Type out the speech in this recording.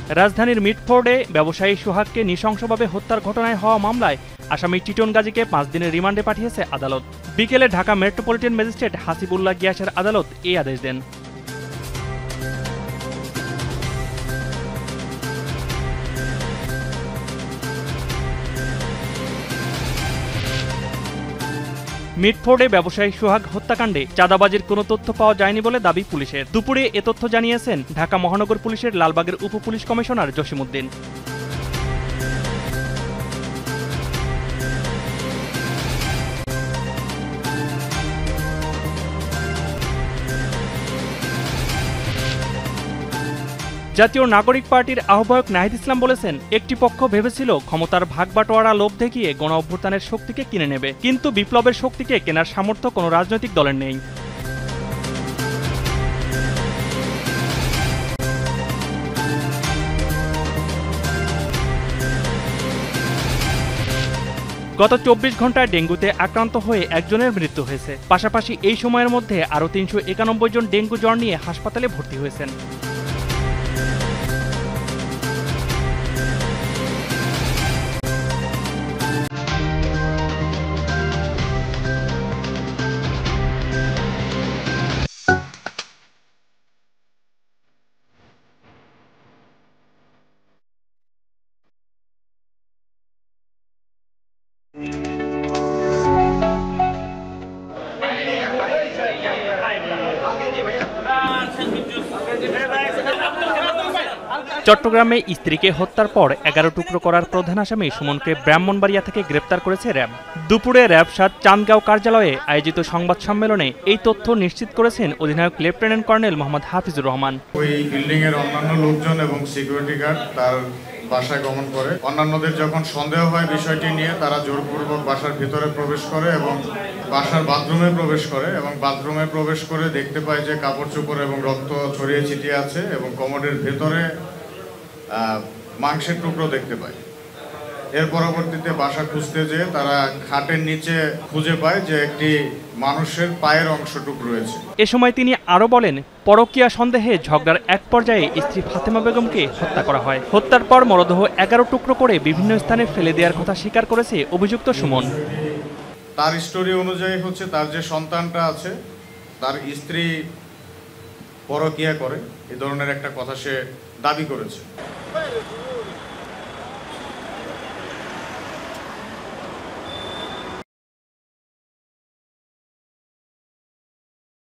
রাজধানীর মিটফোর্ডে ব্যবসায়ী সোহাগকে নৃশংসভাবে হত্যার ঘটনায় হওয়া মামলায় আসামি টিটন গাজীকে 5 দিনের রিমান্ডে পাঠিয়েছে আদালত। বিকেলে ঢাকা মেট্রোপলিটন ম্যাজিস্ট্রেট হাসিবুল্লাহ গিয়াসের আদালত এই আদেশ দেন। মিটফোর্ডে ব্যবসায়ী সোহাগ হত্যাকাণ্ডে চাঁদাবাজির কোনো তথ্য পাওয়া যায়নি বলে দাবি পুলিশের। দুপুরে এ তথ্য জানিয়েছেন ঢাকা মহানগর পুলিশের লালবাগের উপ পুলিশ কমিশনার জসিমউদ্দিন। জাতীয় নাগরিক পার্টির আহ্বায়ক নাহিদ ইসলাম বলেছেন, একটি পক্ষ ভেবেছিল ক্ষমতার ভাগবাটোয়ারা লোভ দেখিয়ে গণ অভ্যুত্থানের শক্তিকে কিনে নেবে, কিন্তু বিপ্লবের শক্তিকে কেনার সামর্থ্য কোনো রাজনৈতিক দলের নেই। গত 24 ঘন্টায় ডেঙ্গুতে আক্রান্ত হয়ে একজনের মৃত্যু হয়েছে। পাশাপাশি এই সময়ের মধ্যে আরও 391 জন ডেঙ্গু জ্বর নিয়ে হাসপাতালে ভর্তি হয়েছেন। চট্টগ্রামে স্ত্রীকে হত্যার পর 11 টুকরো করার প্রধান আসামি সুমনকে ব্রাহ্মণবাড়িয়া থেকে গ্রেপ্তার করেছে র্যাব। দুপুরে র্যাব ৭ চান্দগাঁও কার্যালয়ে আয়োজিত সংবাদ সম্মেলনে এই তথ্য নিশ্চিত করেছেন অধিনায়ক লেফটেন্যান্ট কর্নেল মোহাম্মদ হাফিজুর রহমান। ওই বিল্ডিং এর অন্যান্য লোকজন এবং সিকিউরিটি গার্ড তার বাসায় গমন করে। অন্যান্যদের যখন সন্দেহ হয় বিষয়টি নিয়ে, তারা জোরপূর্বক বাসার ভিতরে প্রবেশ করে এবং বাসার বাথরুমে প্রবেশ করে এবং বাথরুমে প্রবেশ করে দেখতে পায় যে কাপড় চোপড় এবং রক্ত ছড়িয়ে ছিটিয়ে আছে এবং কমোডের ভেতরে মাংসের টুকরো দেখতে পায়। এর পরবর্তীতে বাসা খুঁজতে যেয়ে তারা খাটের নিচে খুঁজে পায় যে একটি মানুষের পায়ের অংশটুকু রয়েছে। এ সময় তিনি আরো বলেন, পরকীয়া সন্দেহে ঝগড়ার এক পর্যায়ে স্ত্রী ফাতেমা বেগমকে হত্যা করা হয়। হত্যার পর মরদেহ 11 টুকরো করে বিভিন্ন স্থানে ফেলে দেওয়ার কথা স্বীকার করেছে অভিযুক্ত সুমন। তার স্টোরি অনুযায়ী হচ্ছে তার যে সন্তানটা আছে তার স্ত্রী পরকীয়া করে, এই ধরনের একটা কথা সে দাবি করেছে।